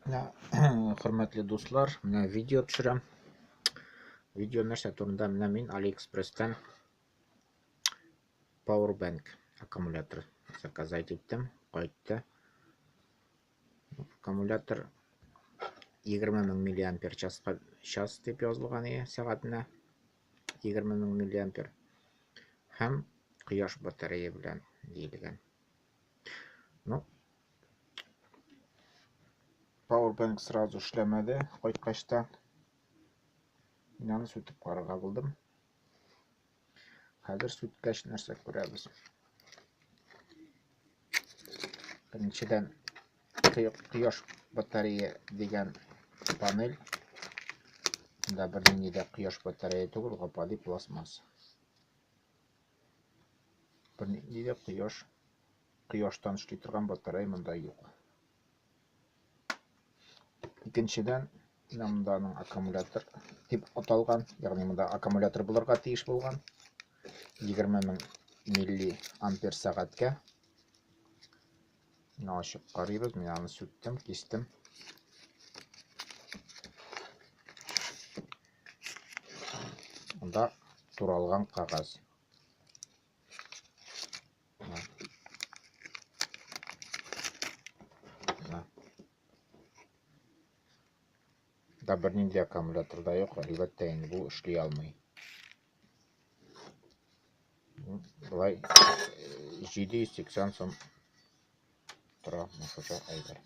Hürmetli dostlar, video düşürəm. Video нәрсә турында мен AliExpress'тен Powerbank аккумулятор заказать иттем. Кайтты. Аккумулятор 20 000 мАч дип язылган сәгатенә 20 000 мАч һәм кояш батарея белән диелгән. Powerbank сразу эшләмәде. Кайткачта мин аны сүтеп карарга булдым. Хәзер сүткәч нәрсә күрәбез. Беренчедән кояш батарея дигән панель. Монда бернинди дә кояш батарея түгел, гапади пластмасса. Бернинди дә кояштан эшли торган батарея монда юк. Икенчедән, монда аның аккумулятор дип аталган, ягъни монда аккумулятор булырга тиеш булган 20 000 мАч. Мин ачып карыйбыз, мин аны сүттем, кистем. Монда туралган кагаз. Да бернинди аккумулятор да юк, әлбәттә инде бу эшли алмый. Булай 780 сум тора, мошуша әйбер.